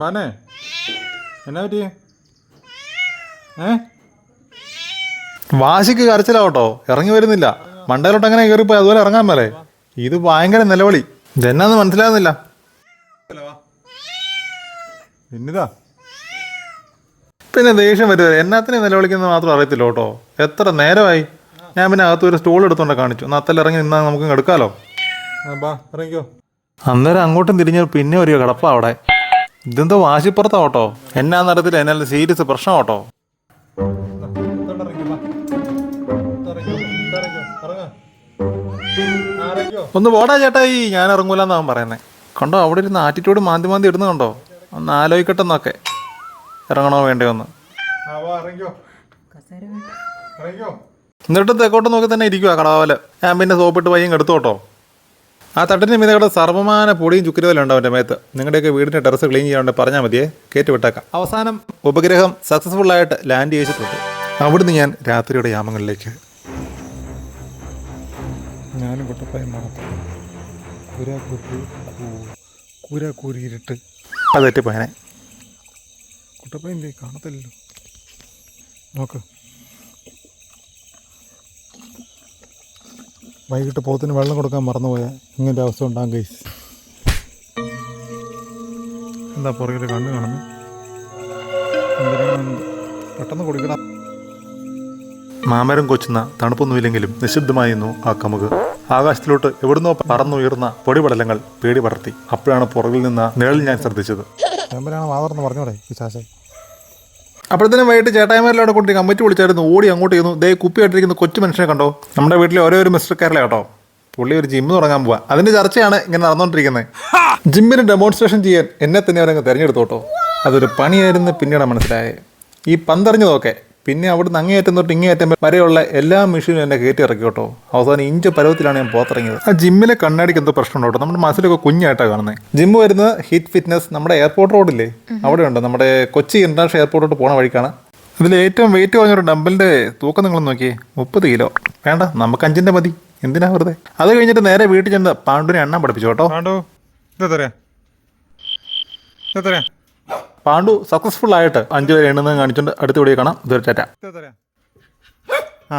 പാനെ എന്നാ പറ്റി? വാശിക്ക് കരച്ചിലാവട്ടോ, ഇറങ്ങി വരുന്നില്ല. മണ്ടയിലോട്ട് അങ്ങനെ കയറിപ്പോയി അതുപോലെ ഇറങ്ങാൻ മേലേ. ഇത് ഭയങ്കര നിലവിളി. ഇതെന്നാന്ന് മനസ്സിലാകുന്നില്ല. പിന്നിതാ പിന്നെ ദേഷ്യം വരുന്നത് എന്നാത്തിനെ നിലവിളിക്കുന്നത് മാത്രം അറിയത്തില്ല കേട്ടോ. എത്ര നേരമായി. ഞാൻ പിന്നെ അകത്ത് ഒരു സ്റ്റൂൾ എടുത്തോണ്ട് കാണിച്ചു. നത്തല്ല ഇറങ്ങി നിന്നാൽ നമുക്ക് എടുക്കാമല്ലോ. ബാ ഇറങ്ങിക്കോ. അന്നേരം അങ്ങോട്ടും തിരിഞ്ഞ് പിന്നെ ഒരു കിടപ്പാ അവിടെ. ഇതെന്തോ വാശിപ്പുറത്താവട്ടോ. എന്നാ നടത്തില്ല, എന്നാൽ സീരിയസ് പ്രശ്നമാട്ടോ. ഒന്ന് പോടാ ചേട്ടായി, ഞാൻ ഇറങ്ങൂലെന്നാവൻ പറയുന്നത്. കണ്ടോ അവിടെ ഇരുന്ന് ആറ്റിറ്റ്യൂഡ് മാന്തി മാന്തി ഇടുന്ന കണ്ടോ. ഒന്ന് ആലോചിക്കട്ടെന്നൊക്കെ, ഇറങ്ങണോ വേണ്ടയോന്ന്. എന്നിട്ട് തെക്കോട്ട് നോക്കി തന്നെ ഇരിക്കുക കടവാല്. ഞാൻ പിന്നെ സോപ്പിട്ട് പയ്യൻ എടുത്തോട്ടോ. ആ തട്ടിന് മീതെ ഇവിടെ സർവമാന പൊടിയും ചുക്കിരവലും ഉണ്ടാവും എൻ്റെ മേത്ത്. നിങ്ങളുടെയൊക്കെ വീടിൻ്റെ ടെറസ് ക്ലീൻ ചെയ്യാണ്ട് പറഞ്ഞാൽ മതിയേ, കയറ്റി വിട്ടേക്കാം. അവസാനം ഉപഗ്രഹം സക്സസ്ഫുള്ളായിട്ട് ലാൻഡ് ചെയ്തിട്ടുണ്ട്. അവിടുന്ന് ഞാൻ രാത്രിയുടെ യാമങ്ങളിലേക്ക്. ഞാനും കുട്ടപ്പയും മാത്രം കൂരിട്ട് അതെറ്റി പോയനെ. കുട്ടപ്പയും കാണത്തില്ലല്ലോ. നോക്ക്, വൈകിട്ട് പോത്തിന് വെള്ളം കൊടുക്കാൻ മറന്നുപോയാൽ ഇങ്ങനത്തെ അവസ്ഥ ഉണ്ടാകും ഗൈസ്. എന്താ പുറകിൽ കണ്ണ് കാണുന്നത്? പെട്ടെന്ന് കുടിക്കണം. മാമരം കൊച്ചുന്ന തണുപ്പൊന്നുമില്ലെങ്കിലും നിശബ്ദമായിരുന്നു ആ കമുക്. ആകാശത്തിലോട്ട് എവിടുന്നോ പറന്നുയർന്ന പൊടിപടലങ്ങൾ പേടി പടർത്തി. അപ്പോഴാണ് പുറകിൽ നിന്ന് നിഴൽ ഞാൻ ശ്രദ്ധിച്ചത്. വാതർന്ന് പറഞ്ഞോടെ വിശാശേ. അപ്പോഴത്തേനും വൈകിട്ട് ചേട്ടായിമാരിലവിടെ കൊണ്ട് കമ്മിറ്റി വിളിച്ചായിരുന്നു. ഓടി അങ്ങോട്ട് ചെയ്യുന്നു. ദേ കുപ്പിയായിട്ടിരിക്കുന്ന കൊച്ചു മനുഷ്യനെ കണ്ടോ. നമ്മുടെ വീട്ടിലെ ഓരോ ഒരു മിസ്റ്റർ കേരള കേട്ടോ. പുള്ളി ഒരു ജിമ്മ് തുടങ്ങാൻ പോവാ. അതിൻ്റെ ചർച്ചയാണ് ഇങ്ങനെ നടന്നുകൊണ്ടിരിക്കുന്നത്. ജിമ്മിന് ഡെമോൺസ്ട്രേഷൻ ചെയ്യാൻ എന്നെ തന്നെ അവരങ്ങ് തിരഞ്ഞെടുത്തു കേട്ടോ. അതൊരു പണിയായിരുന്നു പിന്നീട് മനസ്സിലായേ. ഈ പന്തറിഞ്ഞതൊക്കെ പിന്നെ അവിടുന്ന് അങ്ങേയറ്റം തൊട്ട് ഇങ്ങേയറ്റം വരെയുള്ള എല്ലാ മെഷീനും എന്നെ കയറ്റി ഇറക്കി കേട്ടോ. അവസാനം ഇഞ്ച് പരുവത്തിലാണ് ഞാൻ പുറത്തിറങ്ങിയത്. ആ ജിമ്മിലെ കണ്ണാടിക്ക് എന്തോ പ്രശ്നം കേട്ടോ. നമ്മുടെ മസിലൊക്കെ കുഞ്ഞായിട്ടാണ് കാണുന്നത്. ജിമ്മ് വരുന്നത് ഹിറ്റ് ഫിറ്റ്നസ് നമ്മുടെ എയർപോർട്ട് റോഡില്ലേ, അവിടെ ഉണ്ട്. നമ്മുടെ കൊച്ചി ഇന്റർനാഷണൽ എയർപോർട്ടോട്ട് പോണ വഴിക്കാണ്. ഇതിൽ ഏറ്റവും വെയിറ്റ് കുറഞ്ഞൊരു ഡമ്പലിൻ്റെ തൂക്കം നിങ്ങൾ നോക്കിയേ, 30 കിലോ. വേണ്ട, നമുക്ക് 5 മതി. എന്തിനാ വെറുതെ. അത് കഴിഞ്ഞിട്ട് നേരെ വീട്ടിൽ ചെന്ന് പാണ്ഡുവിനെ എണ്ണാൻ പഠിപ്പിച്ചു കേട്ടോ. പാണ്ഡു സക്സസ്ഫുൾ ആയിട്ട് 5 വരെ എണ്ണുന്നത് കാണിച്ചുകൊണ്ട് അടുത്ത വീഡിയോ കാണാം. ഇതൊരു ടാറ്റ. ആ